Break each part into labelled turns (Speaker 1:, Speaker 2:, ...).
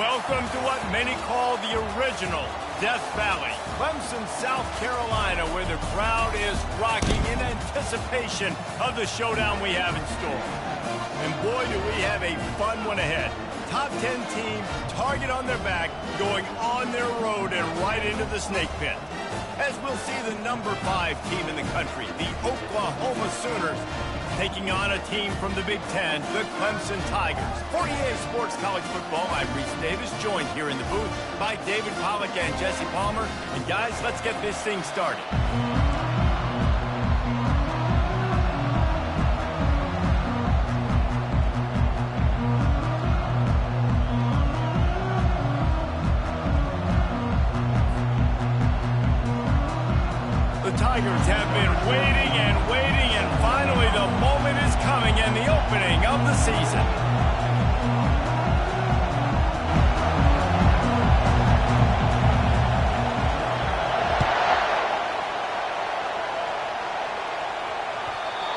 Speaker 1: welcome to what many call the original Death Valley, Clemson, South Carolina, where the crowd is rocking in anticipation of the showdown we have in store. And boy, do we have a fun one ahead. Top 10 team, target on their back, going on their road and right into the snake pit. As we'll see the number 5 team in the country, the Oklahoma Sooners, taking on a team from the Big Ten, the Clemson Tigers. For EA Sports College Football, I'm Reese Davis, joined here in the booth by David Pollack and Jesse Palmer. And guys, let's get this thing started. The Tigers have been waiting and waiting, and finally the moment is coming and the opening of the season.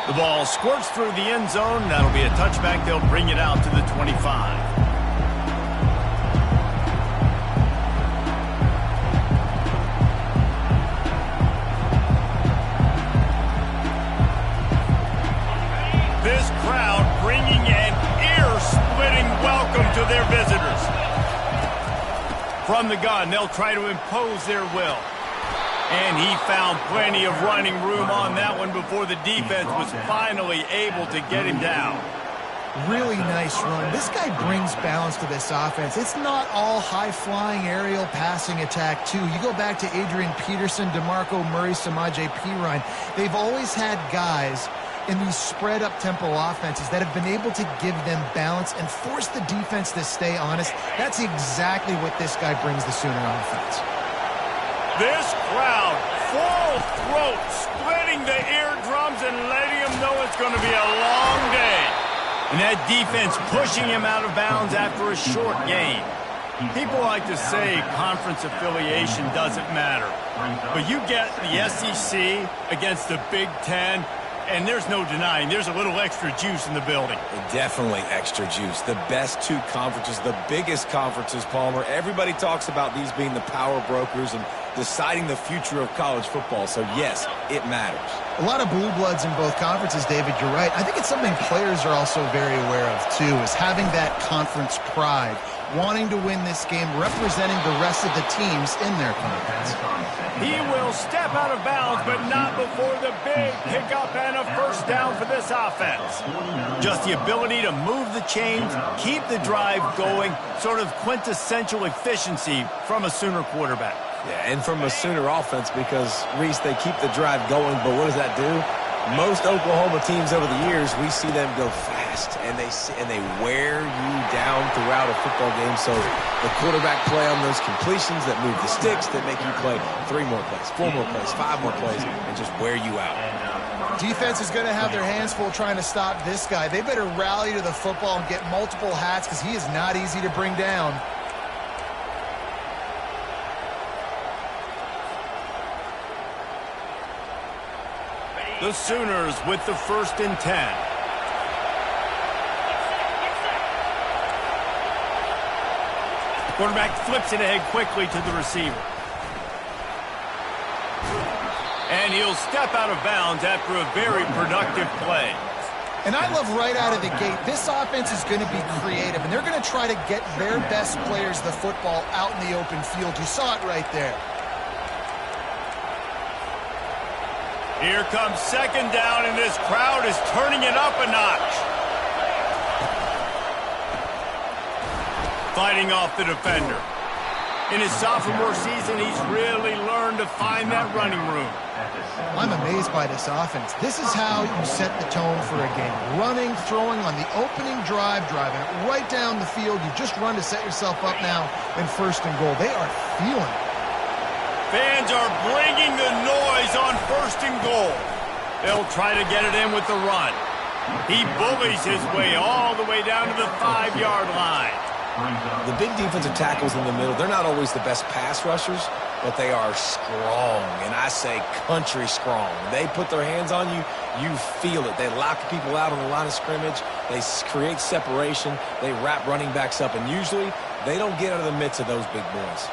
Speaker 1: The ball squirts through the end zone. That'll be a touchback. They'll bring it out to the 25. This crowd bringing an ear-splitting welcome to their visitors. From the gun, they'll try to impose their will. And he found plenty of running room on that one before the defense was finally able to get him down.
Speaker 2: Really nice run. This guy brings balance to this offense. It's not all high-flying aerial passing attack, too. You go back to Adrian Peterson, DeMarco Murray, Samaje Perine. They've always had guys in these spread-up tempo offenses that have been able to give them balance and force the defense to stay honest. That's exactly what this guy brings the Sooner offense.
Speaker 1: This crowd, full throat, splitting the eardrums and letting him know it's going to be a long day. And that defense pushing him out of bounds after a short gain. People like to say conference affiliation doesn't matter. But you get the SEC against the Big Ten, and there's no denying there's a little extra juice in the building.
Speaker 3: Definitely extra juice. The best 2 conferences, the biggest conferences, Palmer. Everybody talks about these being the power brokers and deciding the future of college football. So, yes, it matters.
Speaker 2: A lot of blue bloods in both conferences, David. You're right. I think it's something players are also very aware of, too, is having that conference pride, wanting to win this game, representing the rest of the teams in their conference.
Speaker 1: He will step out of bounds, but not before the big pickup and a first down for this offense. Just the ability to move the chains, keep the drive going, sort of quintessential efficiency from a Sooner quarterback.
Speaker 3: Yeah, and from a Sooner offense because, Reese, they keep the drive going, but what does that do? Most Oklahoma teams over the years, we see them go fast, and they wear you down throughout a football game. So the quarterback play on those completions that move the sticks, that make you play 3 more plays, 4 more plays, 5 more plays, and just wear you out.
Speaker 2: Defense is going to have their hands full trying to stop this guy. They better rally to the football and get multiple hats because he is not easy to bring down.
Speaker 1: The Sooners with the 1st and 10. Quarterback flips it ahead quickly to the receiver. And he'll step out of bounds after a very productive play.
Speaker 2: And I love right out of the gate, this offense is going to be creative, and they're going to try to get their best players the football out in the open field. You saw it right there.
Speaker 1: Here comes 2nd down, and this crowd is turning it up a notch. Fighting off the defender. In his sophomore season, he's really learned to find that running room.
Speaker 2: I'm amazed by this offense. This is how you set the tone for a game. Running, throwing on the opening drive, driving it right down the field. You just run to set yourself up now in 1st and goal. They are feeling it.
Speaker 1: Fans are bringing the noise on 1st and goal. They'll try to get it in with the run. He bullies his way all the way down to the 5-yard line.
Speaker 3: The big defensive tackles in the middle, they're not always the best pass rushers, but they are strong, and I say country strong. When they put their hands on you, you feel it. They lock people out on the line of scrimmage. They create separation. They wrap running backs up, and usually They don't get out of the midst of those big boys.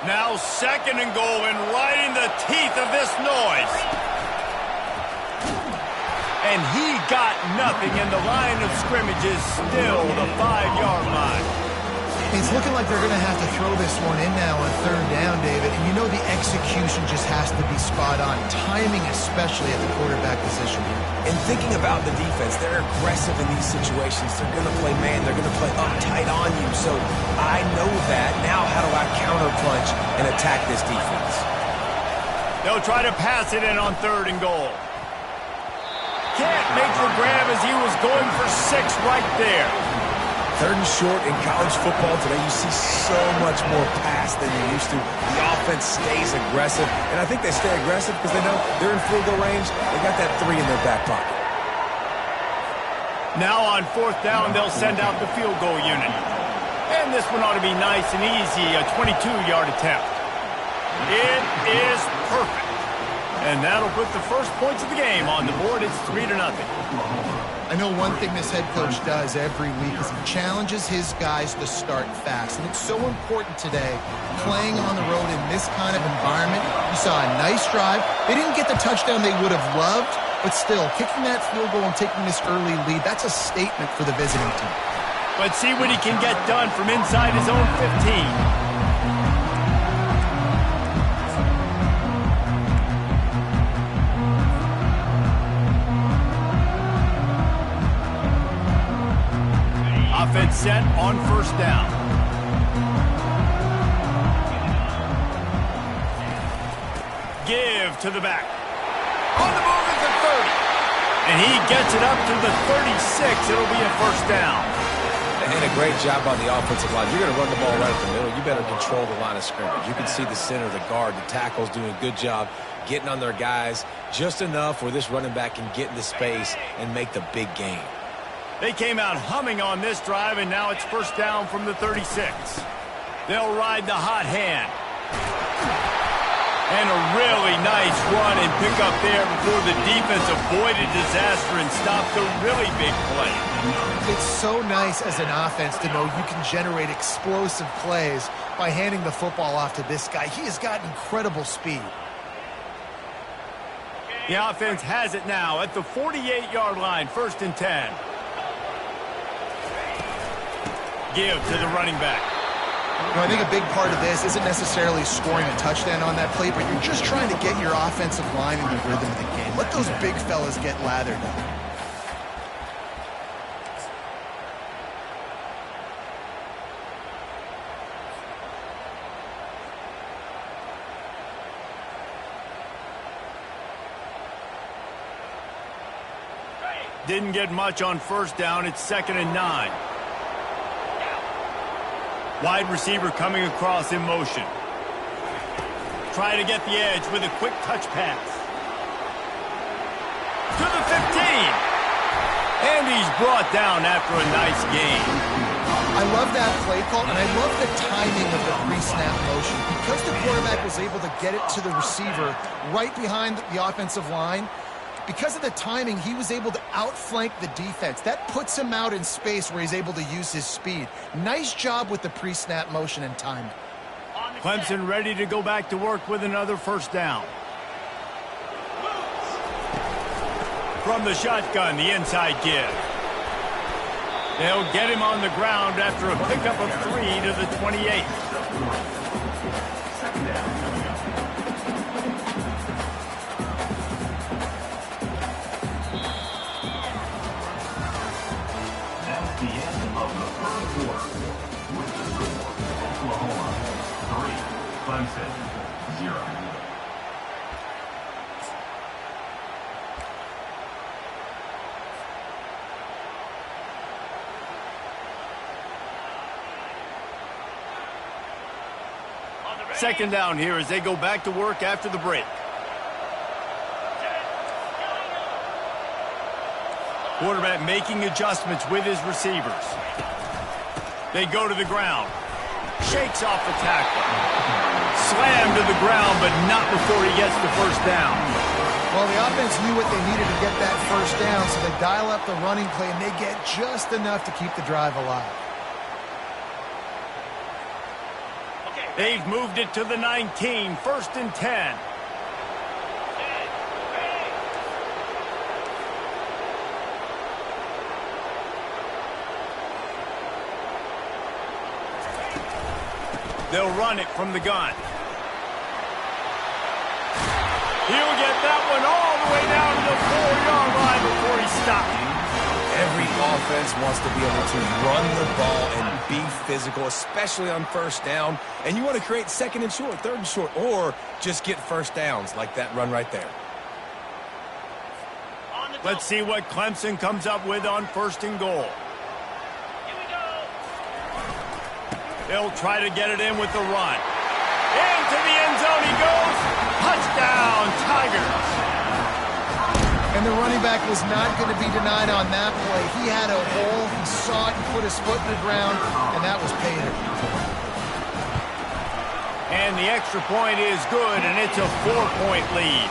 Speaker 1: Now 2nd and goal, and right in the teeth of this noise. And he got nothing, and the line of scrimmage is still the 5-yard line.
Speaker 2: It's looking like they're going to have to throw this one in now on 3rd down, David. And you know the execution just has to be spot on. Timing especially at the quarterback position here.
Speaker 3: And thinking about the defense, they're aggressive in these situations. They're going to play man. They're going to play up tight on you. So I know that. Now how do I counterpunch and attack this defense?
Speaker 1: They'll try to pass it in on 3rd and goal. Can't make the grab as he was going for 6 right there.
Speaker 3: 3rd and short in college football today, you see so much more pass than you used to. The offense stays aggressive, and I think they stay aggressive because they know they're in field goal range. They got that 3 in their back pocket.
Speaker 1: Now on 4th down, they'll send out the field goal unit. And this one ought to be nice and easy, a 22-yard attempt. It is perfect. And that'll put the first points of the game on the board. It's 3-0.
Speaker 2: I know one thing this head coach does every week is he challenges his guys to start fast. And it's so important today, playing on the road in this kind of environment. You saw a nice drive. They didn't get the touchdown they would have loved, but still, kicking that field goal and taking this early lead, that's a statement for the visiting team.
Speaker 1: But see what he can get done from inside his own 15. Offense set on 1st down. Give to the back. On the move at the 30. And he gets it up to the 36. It'll be a 1st down.
Speaker 3: And a great job on the offensive line. You're going to run the ball right at the middle. You better control the line of scrimmage. You can see the center, the guard, the tackles doing a good job getting on their guys just enough where this running back can get into space and make the big gain.
Speaker 1: They came out humming on this drive, and now it's 1st down from the 36. They'll ride the hot hand. And a really nice run and pick up there before the defense avoided disaster and stopped a really big play.
Speaker 2: It's so nice as an offense to know you can generate explosive plays by handing the football off to this guy. He has got incredible speed.
Speaker 1: The offense has it now at the 48-yard line, 1st and 10. Give to the running back.
Speaker 2: You know, I think a big part of this isn't necessarily scoring a touchdown on that play, but you're just trying to get your offensive line in the rhythm of the game. Let those big fellas get lathered up.
Speaker 1: Didn't get much on 1st down. It's 2nd and 9. Wide receiver coming across in motion. Try to get the edge with a quick touch pass. To the 15. And he's brought down after a nice gain.
Speaker 2: I love that play call, and I love the timing of the pre-snap motion. Because the quarterback was able to get it to the receiver right behind the offensive line, because of the timing, he was able to outflank the defense. That puts him out in space where he's able to use his speed. Nice job with the pre-snap motion and timing.
Speaker 1: Clemson ready to go back to work with another 1st down. From the shotgun, the inside give. They'll get him on the ground after a pickup of 3 to the 28.
Speaker 4: Clemson, 0.
Speaker 1: Second down here as they go back to work after the break. Quarterback making adjustments with his receivers. They go to the ground. Shakes off the tackle. Slammed to the ground, but not before he gets the first down.
Speaker 2: Well, the offense knew what they needed to get that first down, so they dial up the running play, and they get just enough to keep the drive alive.
Speaker 1: They've moved it to the 19, 1st and 10. They'll run it from the gun. He'll get that one all the way down to the 4-yard line before he stops.
Speaker 3: Every offense wants to be able to run the ball and be physical, especially on first down. And you want to create 2nd and short, 3rd and short, or just get first downs like that run right there.
Speaker 1: Let's see what Clemson comes up with on 1st and goal. They'll try to get it in with the run. Into the end zone he goes. Touchdown, Tigers.
Speaker 2: And the running back was not going to be denied on that play. He had a hole. He saw it and put his foot in the ground, and that was pay dirt.
Speaker 1: And the extra point is good, and it's a 4-point lead.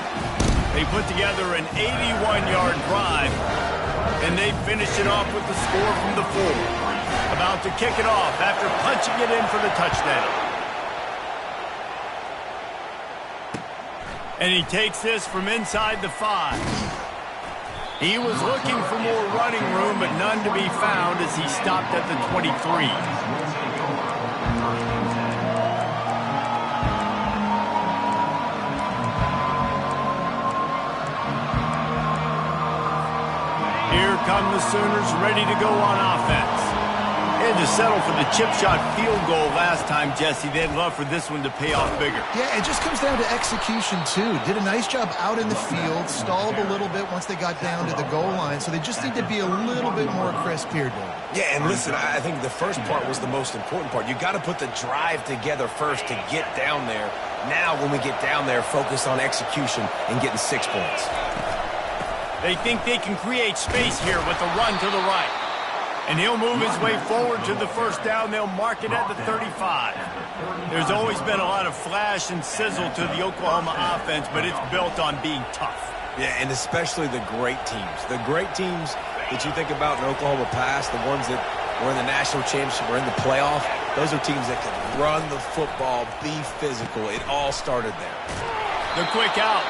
Speaker 1: They put together an 81-yard drive, and they finished it off with the score from the 4. About to kick it off after punching it in for the touchdown. And he takes this from inside the 5. He was looking for more running room, but none to be found as he stopped at the 23. Here come the Sooners ready to go on offense. They had to settle for the chip shot field goal last time, Jesse. They'd love for this one to pay off bigger.
Speaker 2: Yeah, it just comes down to execution, too. Did a nice job out in the field, stalled a little bit once they got down to the goal line, so they just need to be a little bit more crisp here, Dave.
Speaker 3: Yeah, and listen, I think the first part was the most important part. You got to put the drive together first to get down there. Now, when we get down there, focus on execution and getting 6 points.
Speaker 1: They think they can create space here with the run to the right. And he'll move his way forward to the first down. They'll mark it at the 35. There's always been a lot of flash and sizzle to the Oklahoma offense, but it's built on being tough.
Speaker 3: Yeah, and especially the great teams. The great teams that you think about in Oklahoma past, the ones that were in the national championship or in the playoff, those are teams that can run the football, be physical. It all started there.
Speaker 1: The quick out.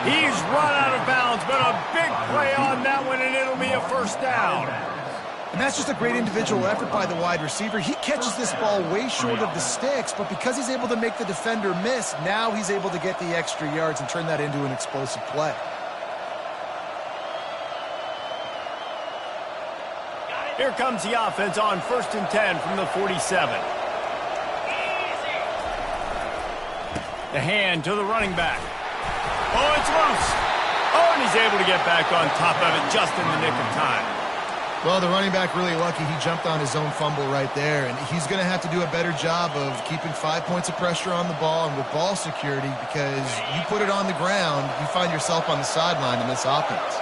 Speaker 1: He's run out of bounds, but a big play on that one, and it'll be a first down.
Speaker 2: And that's just a great individual effort by the wide receiver. He catches this ball way short of the sticks, but because he's able to make the defender miss, now he's able to get the extra yards and turn that into an explosive play.
Speaker 1: Here comes the offense on 1st and 10 from the 47. The hand to the running back. Oh, it's loose. Oh, and he's able to get back on top of it just in the nick of time.
Speaker 2: Well, the running back really lucky. He jumped on his own fumble right there, and he's going to have to do a better job of keeping 5 points of pressure on the ball and with ball security, because you put it on the ground, you find yourself on the sideline in this offense.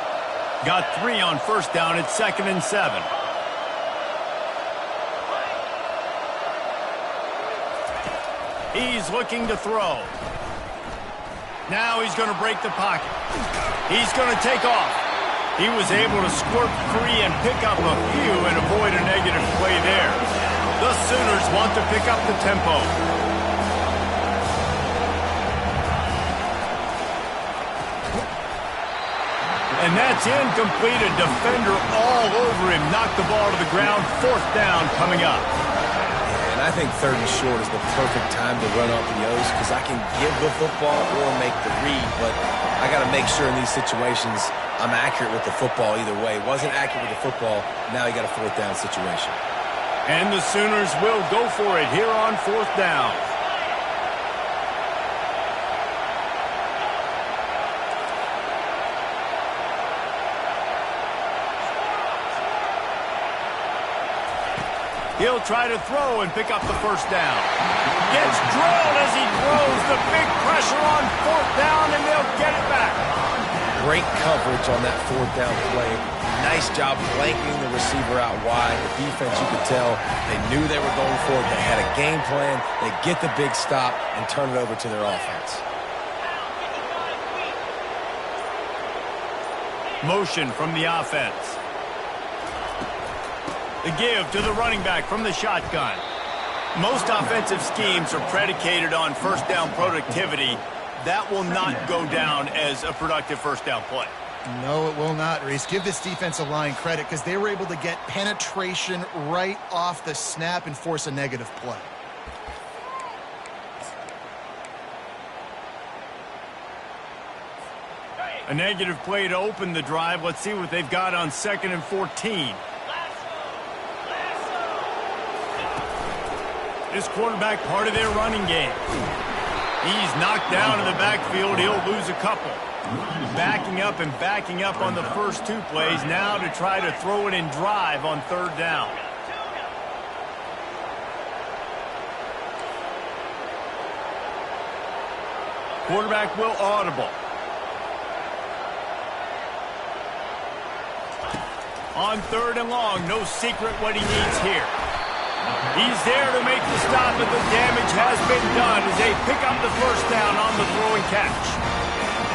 Speaker 1: Got 3 on first down. It's 2nd and 7. He's looking to throw. Now he's going to break the pocket. He's going to take off. He was able to squirt free and pick up a few and avoid a negative play there. The Sooners want to pick up the tempo. And that's incomplete. A defender all over him. Knocked the ball to the ground. 4th down coming up.
Speaker 3: And I think 3rd and short is the perfect time to run off the O's, because I can give the football or make the read, but I got to make sure in these situations I'm accurate with the football either way. Wasn't accurate with the football. Now you got a 4th down situation.
Speaker 1: And the Sooners will go for it here on 4th down. He'll try to throw and pick up the first down. Gets drilled as he throws. The big pressure on 4th down, and they'll get it back.
Speaker 3: Great coverage on that 4th down play. Nice job blanking the receiver out wide. The defense, you could tell, they knew they were going for it. They had a game plan. They get the big stop and turn it over to their offense.
Speaker 1: Motion from the offense. The give to the running back from the shotgun. Most offensive schemes are predicated on first down productivity. That will not go down as a productive first down play.
Speaker 2: No, it will not, Reese. Give this defensive line credit because they were able to get penetration right off the snap and force a negative play.
Speaker 1: A negative play to open the drive. Let's see what they've got on 2nd and 14. This quarterback part of their running game. He's knocked down in the backfield. He'll lose a couple. Backing up and backing up on the first 2 plays now to try to throw it in drive on 3rd down. Quarterback will audible. On 3rd and long, no secret what he needs here. He's there to make the stop, but the damage has been done as they pick up the first down on the throw and catch.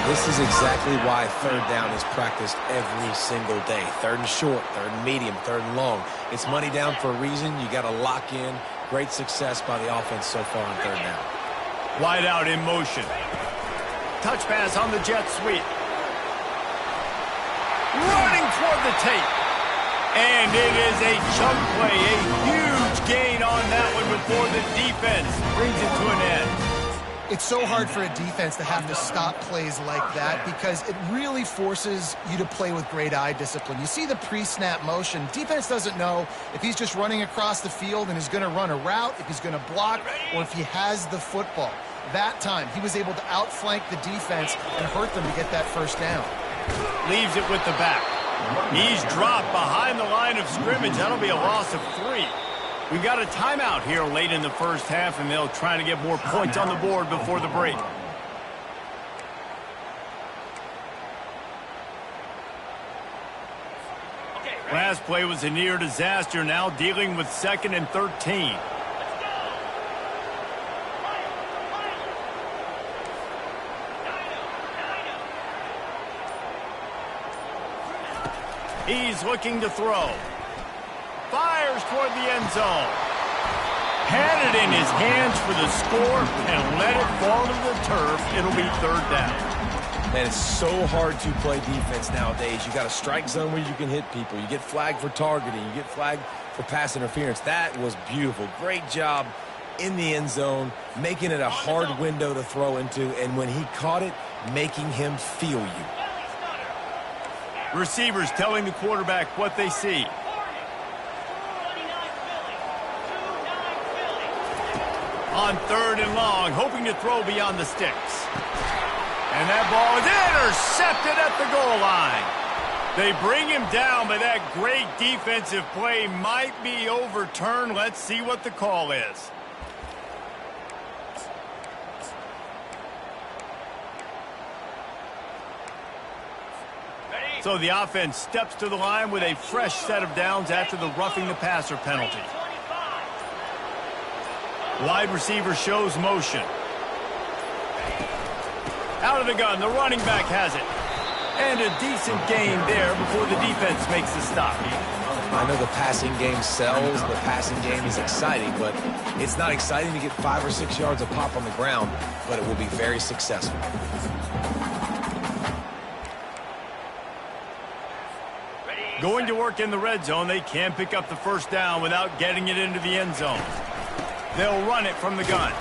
Speaker 3: This is exactly why 3rd down is practiced every single day. 3rd and short, 3rd and medium, 3rd and long. It's money down for a reason. You got to lock in. Great success by the offense so far on 3rd down.
Speaker 1: Wide out in motion. Touch pass on the jet sweep. Running toward the tape. And it is a chunk play, a huge gain on that one before the defense brings it to an end.
Speaker 2: It's so hard for a defense to have to stop plays like that because it really forces you to play with great eye discipline. You see the pre-snap motion. Defense doesn't know if he's just running across the field and is going to run a route, if he's going to block, or if he has the football. That time, he was able to outflank the defense and hurt them to get that first down.
Speaker 1: Leaves it with the back. He's dropped behind the line of scrimmage. That'll be a loss of 3. We've got a timeout here late in the first half, and they'll try to get more points on the board before the break. Last play was a near disaster, now dealing with 2nd and 13. He's looking to throw. Fires toward the end zone. Had it in his hands for the score and let it fall to the turf. It'll be 3rd down.
Speaker 3: Man, it's so hard to play defense nowadays. You got a strike zone where you can hit people. You get flagged for targeting. You get flagged for pass interference. That was beautiful. Great job in the end zone, making it a hard window to throw into, and when he caught it, making him feel you.
Speaker 1: Receivers telling the quarterback what they see. On 3rd and long, hoping to throw beyond the sticks. And that ball is intercepted at the goal line. They bring him down, but that great defensive play might be overturned. Let's see what the call is. So the offense steps to the line with a fresh set of downs after the roughing the passer penalty. Wide receiver shows motion. Out of the gun, the running back has it. And a decent gain there before the defense makes the stop.
Speaker 3: I know the passing game sells, the passing game is exciting, but it's not exciting to get 5 or 6 yards of pop on the ground, but it will be very successful.
Speaker 1: Going to work in the red zone, they can pick up the first down without getting it into the end zone. They'll run it from the gun.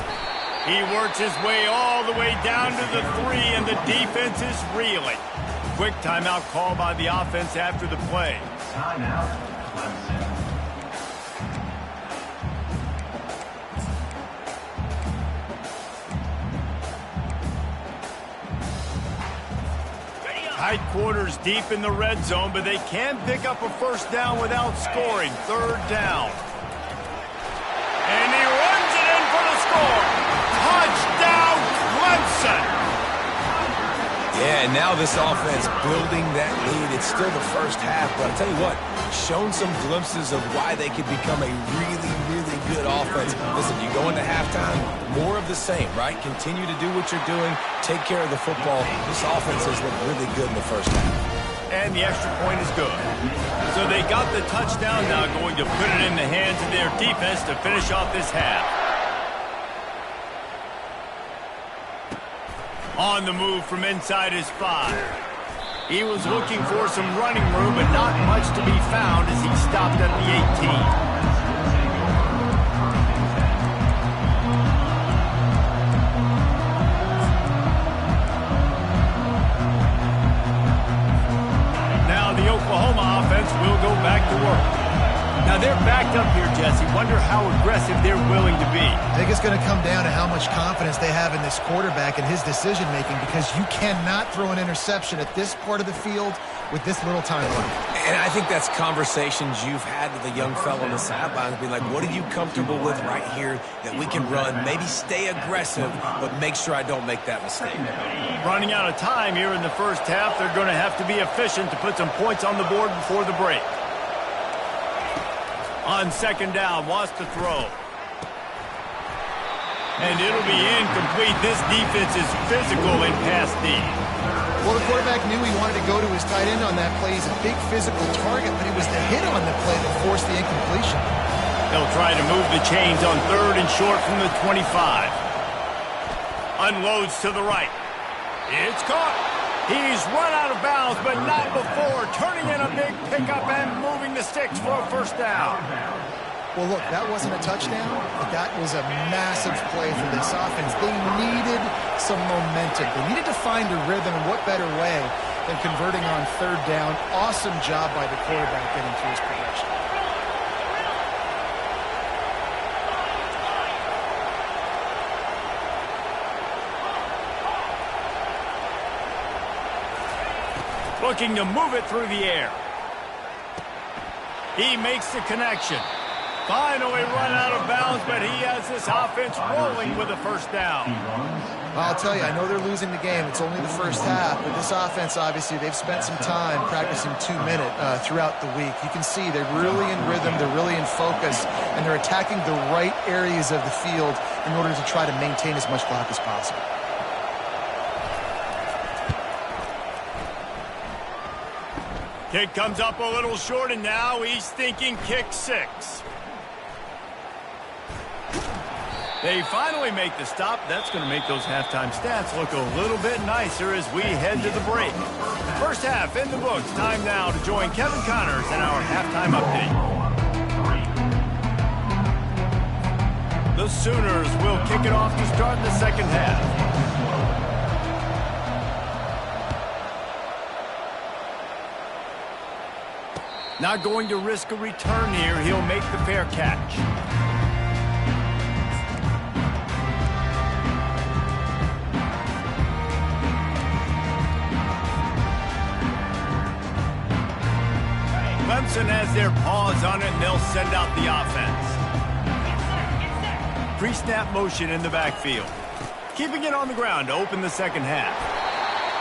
Speaker 1: He works his way all the way down to the 3, and the defense is reeling. Quick timeout call by the offense after the play.
Speaker 4: Timeout, Clemson.
Speaker 1: Tight quarters deep in the red zone, but they can pick up a first down without scoring. 3rd down. And he runs it in for the score. Touchdown, Clemson.
Speaker 3: Yeah, and now this offense building that lead. It's still the first half, but I'll tell you what, shown some glimpses of why they could become a really, really good offense. Listen, you go into halftime, more of the same, right? Continue to do what you're doing, take care of the football. This offense has looked really good in the first half.
Speaker 1: And the extra point is good. So they got the touchdown, now going to put it in the hands of their defense to finish off this half. On the move from inside his 5. He was looking for some running room, but not much to be found as he stopped at the 18. Oklahoma offense will go back to work. Now they're backed up here, Jesse. Wonder how aggressive they're willing to be.
Speaker 2: I think it's going to come down to how much confidence they have in this quarterback and his decision-making, because you cannot throw an interception at this part of the field with this little time left.
Speaker 3: And I think that's conversations you've had with a young fellow on the sidelines. Be like, what are you comfortable with right here that we can run? Maybe stay aggressive, but make sure I don't make that mistake.
Speaker 1: Running out of time here in the first half. They're going to have to be efficient to put some points on the board before the break. On second down, wants to throw. And it'll be incomplete. This defense is physical in pass D.
Speaker 2: Well, the quarterback knew he wanted to go to his tight end on that play. He's a big physical target, but it was the hit on the play that forced the incompletion.
Speaker 1: They'll try to move the chains on 3rd and short from the 25. Unloads to the right. It's caught. He's run out of bounds, but not before turning in a big pickup and moving the sticks for a first down.
Speaker 2: Well, look, that wasn't a touchdown, but that was a massive play for this offense. They needed some momentum. They needed to find a rhythm, and what better way than converting on 3rd down. Awesome job by the quarterback getting through his progression.
Speaker 1: Looking to move it through the air. He makes the connection. Finally run out of bounds, but he has this offense rolling with a first down.
Speaker 2: Well, I'll tell you, I know they're losing the game. It's only the first half, but this offense, obviously, they've spent some time practicing 2-minute throughout the week. You can see they're really in rhythm, they're really in focus, and they're attacking the right areas of the field in order to try to maintain as much clock as possible.
Speaker 1: Kick comes up a little short, and now he's thinking kick 6. They finally make the stop. That's going to make those halftime stats look a little bit nicer as we head to the break. First half in the books. Time now to join Kevin Connors in our halftime update. The Sooners will kick it off to start the second half. Not going to risk a return here. He'll make the fair catch. Clemson has their paws on it, and they'll send out the offense. Pre-snap motion in the backfield. Keeping it on the ground to open the second half.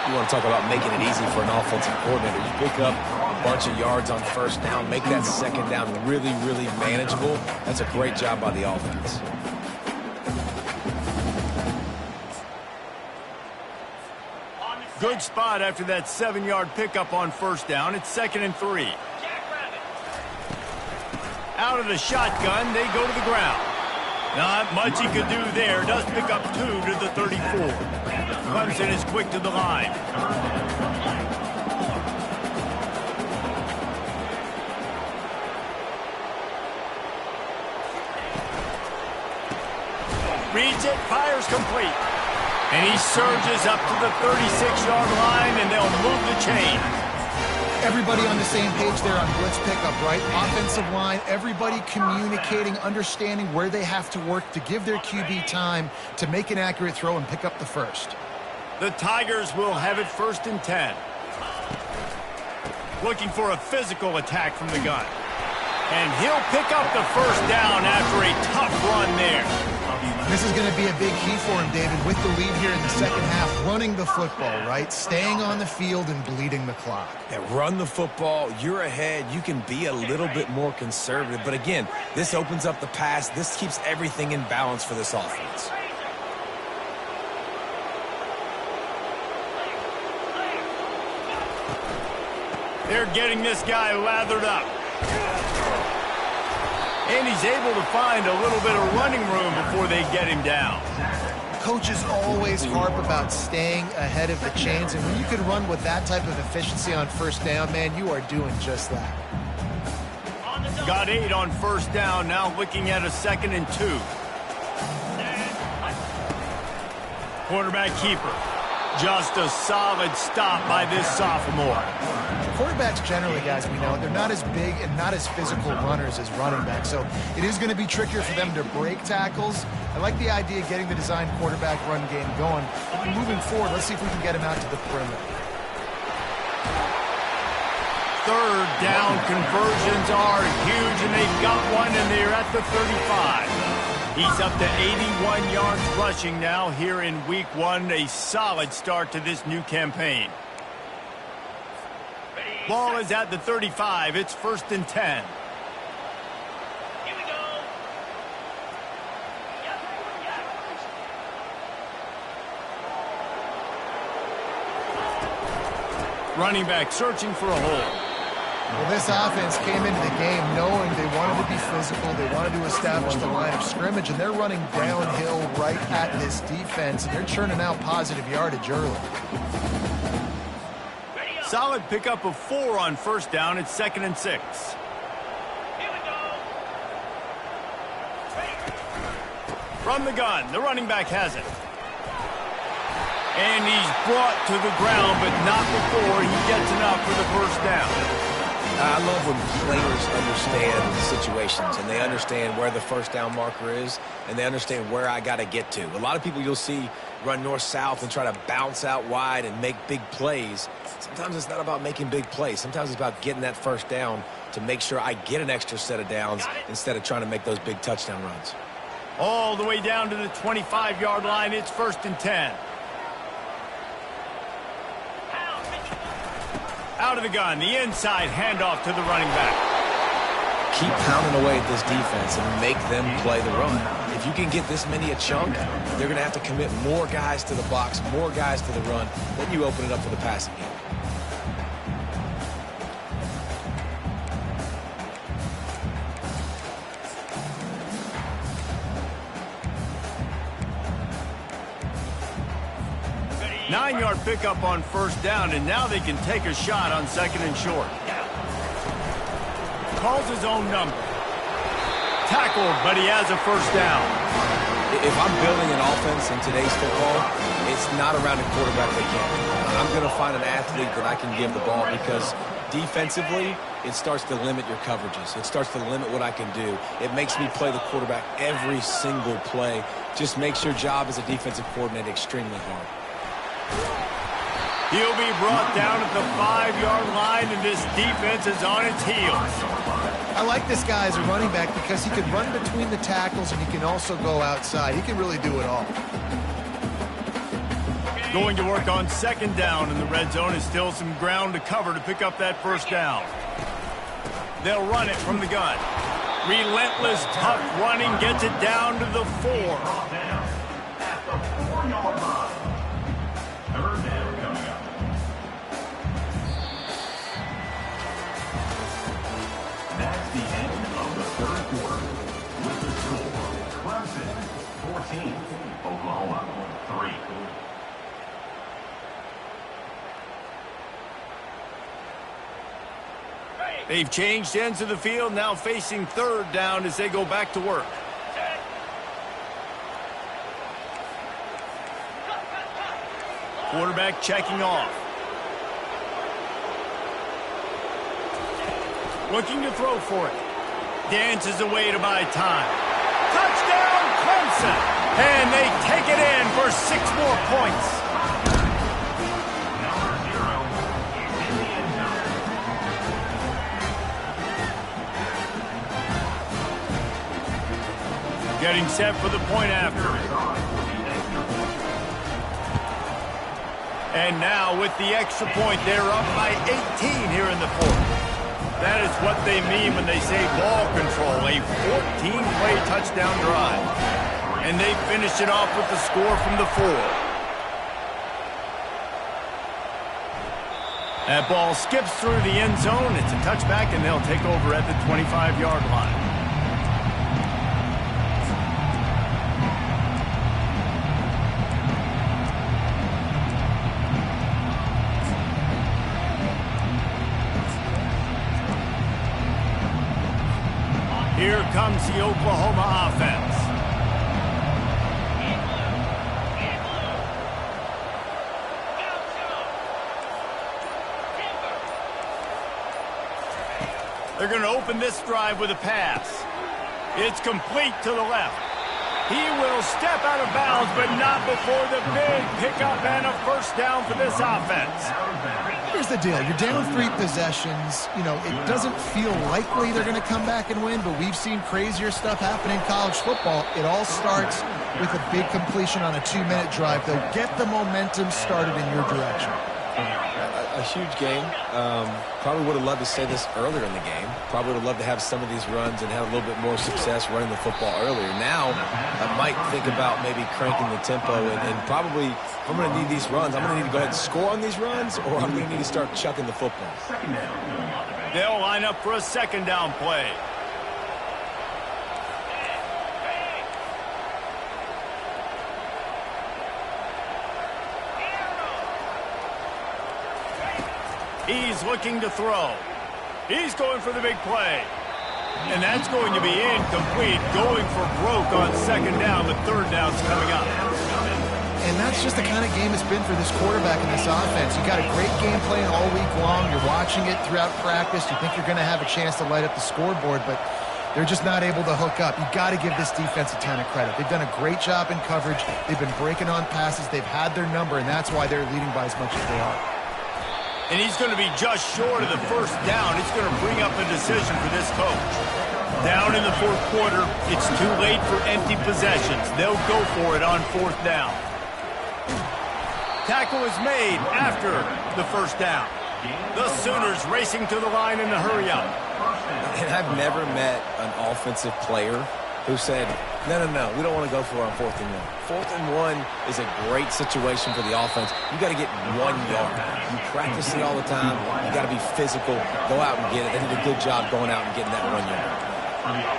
Speaker 3: You want to talk about making it easy for an offensive coordinator. You pick up a bunch of yards on first down, make that second down really, really manageable. That's a great job by the offense.
Speaker 1: Good spot after that 7-yard pickup on first down. It's 2nd and 3. Out of the shotgun, they go to the ground. Not much he could do there. Does pick up 2 to the 34. Clemson is quick to the line. Reads it, fires complete. And he surges up to the 36-yard line, and they'll move the chain.
Speaker 2: Everybody on the same page there on blitz pickup, right? Offensive line, everybody communicating, understanding where they have to work to give their QB time to make an accurate throw and pick up the first.
Speaker 1: The Tigers will have it 1st and 10. Looking for a physical attack from the gun. And he'll pick up the first down after a tough run there.
Speaker 2: This is going to be a big key for him, David, with the lead here in the second half, running the football, right? Staying on the field and bleeding the clock.
Speaker 3: Yeah, run the football. You're ahead. You can be a little bit more conservative. But again, this opens up the pass. This keeps everything in balance for this offense.
Speaker 1: They're getting this guy lathered up. And he's able to find a little bit of running room before they get him down.
Speaker 2: Coaches always harp about staying ahead of the chains, and when you can run with that type of efficiency on first down, man, you are doing just that.
Speaker 1: Got 8 on first down, now looking at a 2nd and 2. Quarterback keeper. Just a solid stop by this sophomore.
Speaker 2: Quarterbacks generally, guys, we know, they're not as big and not as physical runners as running backs, so it is going to be trickier for them to break tackles. I like the idea of getting the design quarterback run game going. Moving forward, let's see if we can get him out to the perimeter.
Speaker 1: Third down conversions are huge, and they've got one, and they're at the 35. He's up to 81 yards rushing now here in week 1. A solid start to this new campaign. Ball is at the 35. It's 1st and 10. Here we go. Running back searching for a hole.
Speaker 2: Well, this offense came into the game knowing they wanted to be physical, they wanted to establish the line of scrimmage, and they're running downhill right at this defense, and they're churning out positive yardage early.
Speaker 1: Solid pickup of 4 on first down. It's 2nd and 6. Here we go. From the gun, the running back has it. And he's brought to the ground, but not before he gets enough for the first down.
Speaker 3: I love when players understand the situations and they understand where the first down marker is and they understand where I got to get to. A lot of people you'll see run north-south and try to bounce out wide and make big plays. Sometimes it's not about making big plays. Sometimes it's about getting that first down to make sure I get an extra set of downs instead of trying to make those big touchdown runs.
Speaker 1: All the way down to the 25-yard line. It's 1st and 10. Out of the gun, the inside handoff to the running back.
Speaker 3: Keep pounding away at this defense and make them play the run. If you can get this many a chunk, they're going to have to commit more guys to the box, more guys to the run. Then you open it up for the passing game.
Speaker 1: Nine-yard pickup on first down, and now they can take a shot on 2nd and short. Calls his own number. Tackled, but he has a first down.
Speaker 3: If I'm building an offense in today's football, it's not around a quarterback they can't. I'm going to find an athlete that I can give the ball because defensively, it starts to limit your coverages. It starts to limit what I can do. It makes me play the quarterback every single play. Just makes your job as a defensive coordinator extremely hard.
Speaker 1: He'll be brought down at the 5-yard line, and this defense is on its heels.
Speaker 2: I like this guy as a running back because he can run between the tackles and he can also go outside. He can really do it all.
Speaker 1: Going to work on 2nd down, and the red zone is still some ground to cover to pick up that first down. They'll run it from the gun. Relentless, tough running gets it down to the 4.
Speaker 4: At the 4-yard line. Third down coming up. That's the end of the third quarter. With the score, Clemson 14, Oklahoma 3.
Speaker 1: They've changed ends of the field, now facing 3rd down as they go back to work. Quarterback checking off. Looking to throw for it. Dances away to buy time. Touchdown, Clemson! And they take it in for 6 more points.
Speaker 4: Number 0 is in the end zone.
Speaker 1: Getting set for the point after. And now with the extra point, they're up by 18 here in the fourth. That is what they mean when they say ball control, a 14-play touchdown drive. And they finish it off with the score from the 4. That ball skips through the end zone. It's a touchback, and they'll take over at the 25-yard line. Here comes the Oklahoma offense. They're going to open this drive with a pass. It's complete to the left. He will step out of bounds, but not before the big pickup and a first down for this offense.
Speaker 2: Here's the deal. You're down 3 possessions. You know, it doesn't feel likely they're going to come back and win, but we've seen crazier stuff happen in college football. It all starts with a big completion on a 2-minute drive. They'll get the momentum started in your direction.
Speaker 3: A huge game. Probably would have loved to say this earlier in the game. Probably would have loved to have some of these runs and have a little bit more success running the football earlier. Now, I might think about maybe cranking the tempo and probably, if I'm going to need these runs, I'm going to need to go ahead and score on these runs, or I'm going to need to start chucking the football.
Speaker 1: They'll line up for a second down play. He's looking to throw. He's going for the big play. And that's going to be incomplete. Going for broke on second down. The third down's coming up.
Speaker 2: And that's just the kind of game it's been for this quarterback in this offense. You got a great game plan all week long. You're watching it throughout practice. You think you're going to have a chance to light up the scoreboard, but they're just not able to hook up. You got to give this defense a ton of credit. They've done a great job in coverage. They've been breaking on passes. They've had their number, and that's why they're leading by as much as they are.
Speaker 1: And he's going to be just short of the first down. It's going to bring up a decision for this coach. Down in the fourth quarter, it's too late for empty possessions. They'll go for it on fourth down. Tackle is made after the first down. The Sooners racing to the line in the hurry-up.
Speaker 3: And I've never met an offensive player who said, no, we don't want to go for it on 4th and 1. 4th and 1 is a great situation for the offense. You got to get 1 yard. You practice it all the time. You got to be physical. Go out and get it. They did a good job going out and getting that 1 yard.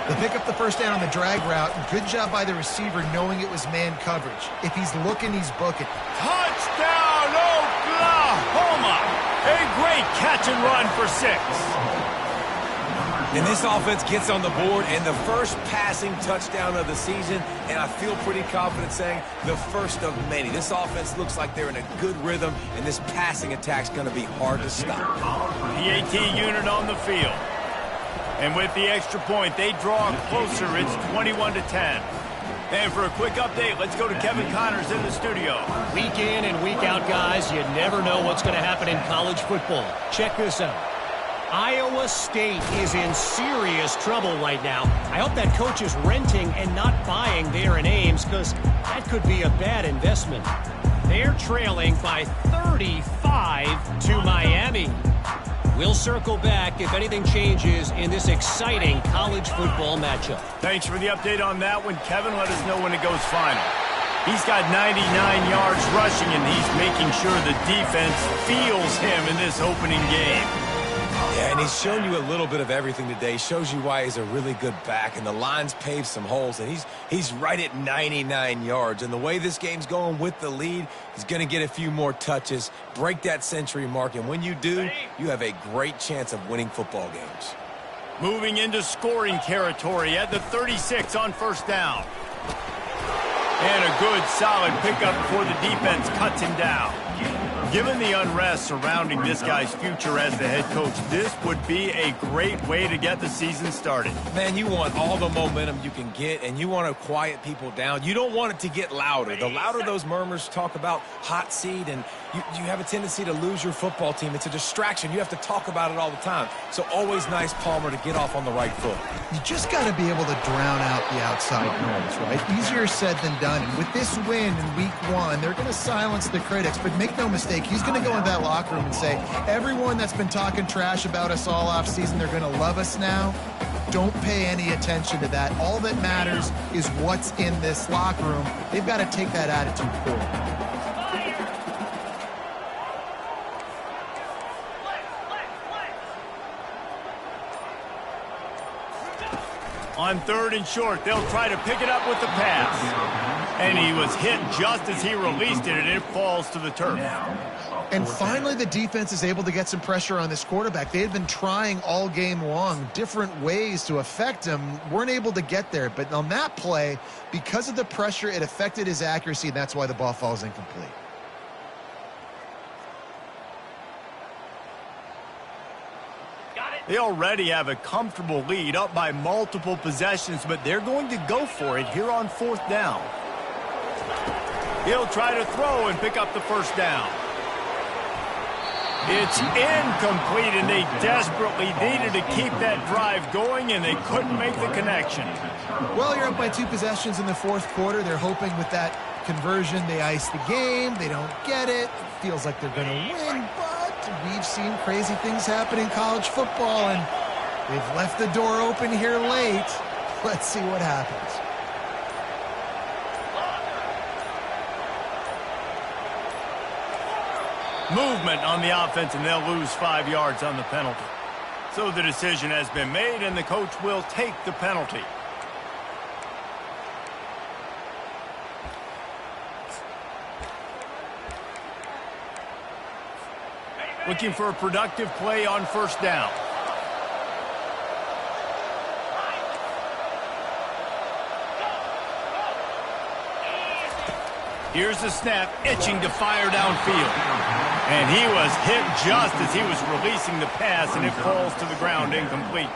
Speaker 2: They pick up the first down on the drag route. Good job by the receiver knowing it was man coverage. If he's looking, he's booking.
Speaker 1: Touchdown, Oklahoma! A great catch and run for 6.
Speaker 3: And this offense gets on the board, and the first passing touchdown of the season, and I feel pretty confident saying the first of many. This offense looks like they're in a good rhythm, and this passing attack's going to be hard to stop.
Speaker 1: PAT unit on the field. And with the extra point, they draw closer. It's 21-10. And for a quick update, let's go to Kevin Connors in the studio.
Speaker 5: Week in and week out, guys, you never know what's going to happen in college football. Check this out. Iowa State is in serious trouble right now. I hope that coach is renting and not buying there in Ames, because that could be a bad investment. They're trailing by 35 to Miami. We'll circle back if anything changes in this exciting college football matchup.
Speaker 1: Thanks for the update on that one, Kevin. Let us know when it goes final. He's got 99 yards rushing, and he's making sure the defense feels him in this opening game.
Speaker 3: Yeah, and he's shown you a little bit of everything today. Shows you why he's a really good back, and the line's paved some holes, and he's right at 99 yards. And the way this game's going with the lead, he's going to get a few more touches, break that century mark, and when you do, you have a great chance of winning football games.
Speaker 1: Moving into scoring territory at the 36 on first down. And a good, solid pickup before the defense cuts him down. Given the unrest surrounding this guy's future as the head coach, this would be a great way to get the season started.
Speaker 3: Man, you want all the momentum you can get, and you want to quiet people down. You don't want it to get louder. The louder those murmurs talk about hot seat, and you have a tendency to lose your football team. It's a distraction. You have to talk about it all the time. So always nice, Palmer, to get off on the right foot.
Speaker 2: You just got to be able to drown out the outside noise, right? Easier said than done. And with this win in week 1, they're going to silence the critics. But make no mistake, he's going to go into that locker room and say, everyone that's been talking trash about us all off season, they're going to love us now. Don't pay any attention to that. All that matters is what's in this locker room. They've got to take that attitude forward.
Speaker 1: On 3rd and short, they'll try to pick it up with the pass. And he was hit just as he released it, and it falls to the turf.
Speaker 2: And finally, the defense is able to get some pressure on this quarterback. They had been trying all game long different ways to affect him, weren't able to get there. But on that play, because of the pressure, it affected his accuracy, and that's why the ball falls incomplete.
Speaker 1: They already have a comfortable lead, up by multiple possessions, but they're going to go for it here on 4th down. He'll try to throw and pick up the 1st down. It's incomplete, and they desperately needed to keep that drive going, and they couldn't make the connection.
Speaker 2: Well, you're up by 2 possessions in the 4th quarter. They're hoping with that conversion they ice the game. They don't get it. It feels like they're going to win, but we've seen crazy things happen in college football, and they've left the door open here late. Let's see what happens.
Speaker 1: Movement on the offense, and they'll lose 5 yards on the penalty. So the decision has been made, and the coach will take the penalty. Looking for a productive play on 1st down. Here's the snap, itching to fire downfield. And he was hit just as he was releasing the pass, and it falls to the ground incomplete.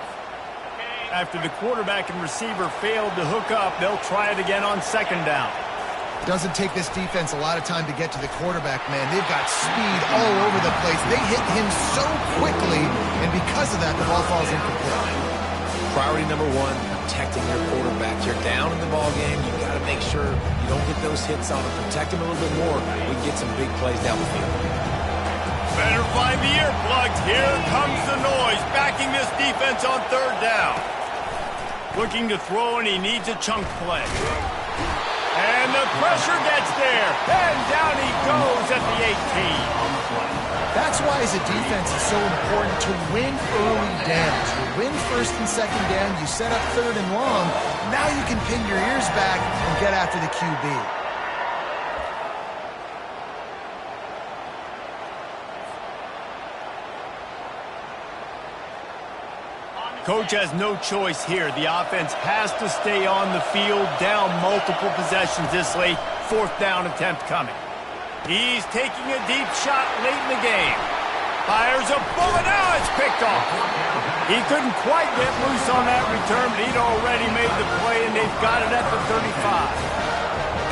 Speaker 1: After the quarterback and receiver failed to hook up, they'll try it again on 2nd down.
Speaker 2: Doesn't take this defense a lot of time to get to the quarterback, man. They've got speed all over the place. They hit him so quickly, and because of that, the ball falls incomplete.
Speaker 3: Priority number 1, protecting your quarterback. You're down in the ball game. You got to make sure you don't get those hits on him. Protect him a little bit more. We can get some big plays down the field.
Speaker 1: Better find the earplugs. Here comes the noise, backing this defense on 3rd down. Looking to throw, and he needs a chunk play. And the pressure gets there, and down he goes at the 18.
Speaker 2: That's why, as a defense, it's so important to win early downs. You win 1st and 2nd down, you set up 3rd and long. Now you can pin your ears back and get after the QB.
Speaker 1: Coach has no choice here. The offense has to stay on the field, down multiple possessions this late. 4th down attempt coming. He's taking a deep shot late in the game. Fires a bullet. Now it's picked off. He couldn't quite get loose on that return, but he'd already made the play, and they've got it at the 35.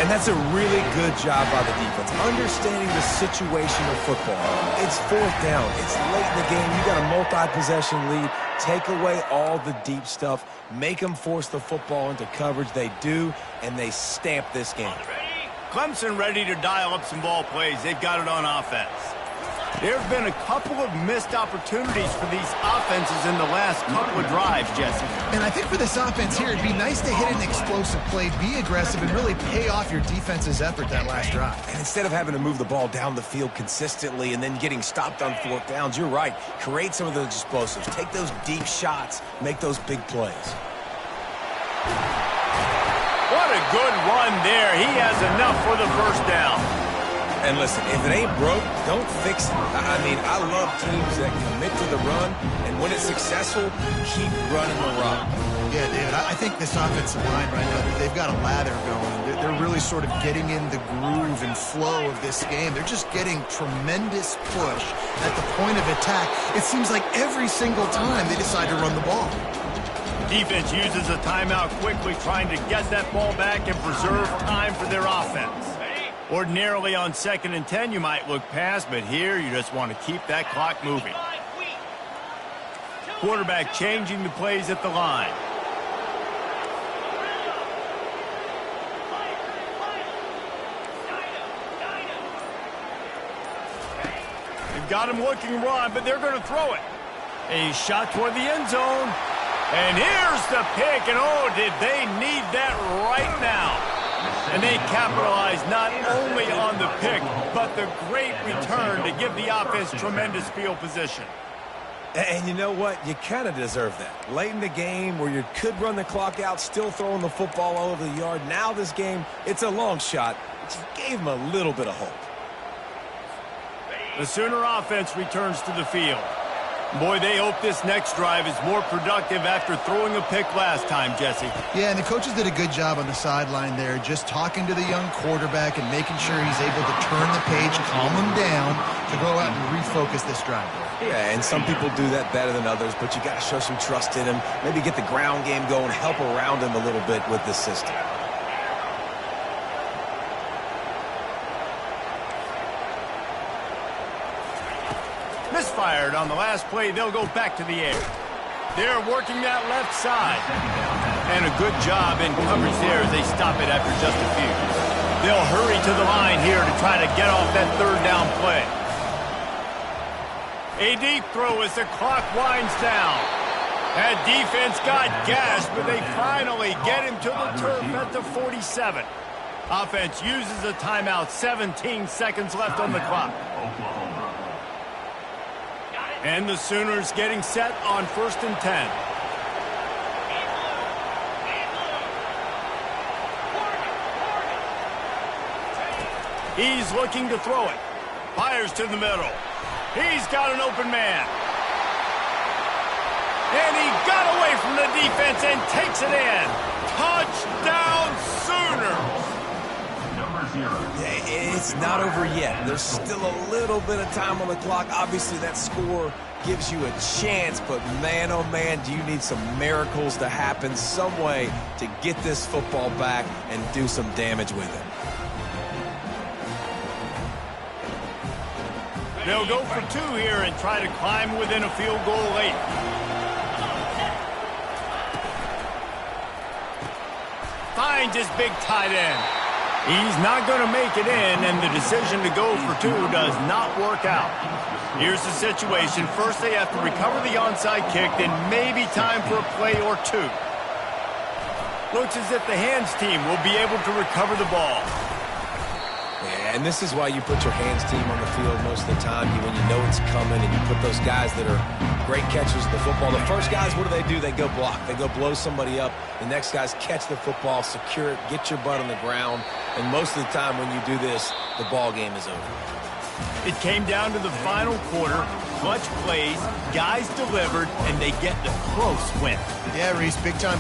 Speaker 3: And that's a really good job by the defense, understanding the situation of football. It's 4th down. It's late in the game. You got a multi-possession lead. Take away all the deep stuff. Make them force the football into coverage. They do, and they stamp this game.
Speaker 1: Clemson ready to dial up some ball plays. They've got it on offense. There have been a couple of missed opportunities for these offenses in the last couple of drives, Jesse.
Speaker 2: And I think for this offense here, it'd be nice to hit an explosive play, be aggressive, and really pay off your defense's effort that last drive.
Speaker 3: And instead of having to move the ball down the field consistently and then getting stopped on 4th downs, you're right. Create some of those explosives. Take those deep shots. Make those big plays.
Speaker 1: What a good run there. He has enough for the 1st down.
Speaker 3: And listen, if it ain't broke, don't fix it. I mean, I love teams that commit to the run, and when it's successful, keep running the rock.
Speaker 2: Yeah, David, I think this offensive line right now, they've got a lather going. They're really sort of getting in the groove and flow of this game. They're just getting tremendous push at the point of attack. It seems like every single time they decide to run the ball.
Speaker 1: Defense uses a timeout quickly, trying to get that ball back and preserve time for their offense. Ordinarily on 2nd and 10, you might look past, but here you just want to keep that clock moving. Quarterback changing the plays at the line. They've got him looking run, but they're going to throw it. A shot toward the end zone. And here's the pick, and oh, did they need that right now. And they capitalize not only on the pick, but the great return to give the offense tremendous field position.
Speaker 3: And you know what? You kind of deserve that. Late in the game where you could run the clock out, still throwing the football all over the yard. Now this game, it's a long shot. It just gave them a little bit of hope.
Speaker 1: The Sooner offense returns to the field. Boy, they hope this next drive is more productive after throwing a pick last time, Jesse.
Speaker 2: Yeah, and the coaches did a good job on the sideline there, just talking to the young quarterback and making sure he's able to turn the page, calm him down, to go out and refocus this drive.
Speaker 3: Yeah, and some people do that better than others, but you got to show some trust in him, maybe get the ground game going, help around him a little bit with this system.
Speaker 1: Misfired on the last play. They'll go back to the air. They're working that left side. And a good job in coverage there as they stop it after just a few. They'll hurry to the line here to try to get off that 3rd down play. A deep throw as the clock winds down. That defense got gashed, but they finally get him to the turf at the 47. Offense uses a timeout. 17 seconds left on the clock. And the Sooners getting set on 1st and 10. He's looking to throw it. Fires to the middle. He's got an open man. And he got away from the defense and takes it in. Touchdown Sooners!
Speaker 3: It's not over yet. There's still a little bit of time on the clock. Obviously, that score gives you a chance, but man, oh man, do you need some miracles to happen some way to get this football back and do some damage with it.
Speaker 1: They'll go for 2 here and try to climb within a field goal late. Finds his big tight end. He's not going to make it in, and the decision to go for 2 does not work out. Here's the situation. First, they have to recover the onside kick, then maybe time for a play or 2. Looks as if the hands team will be able to recover the ball.
Speaker 3: Yeah, and this is why you put your hands team on the field most of the time when you know it's coming, and you put those guys that are great catchers of the football. The first guys, what do? They go block. They go blow somebody up. The next guys catch the football, secure it, get your butt on the ground. And most of the time when you do this, the ball game is over.
Speaker 1: It came down to the final quarter. Clutch plays, guys delivered, and they get the close win.
Speaker 2: Yeah, Reese, big time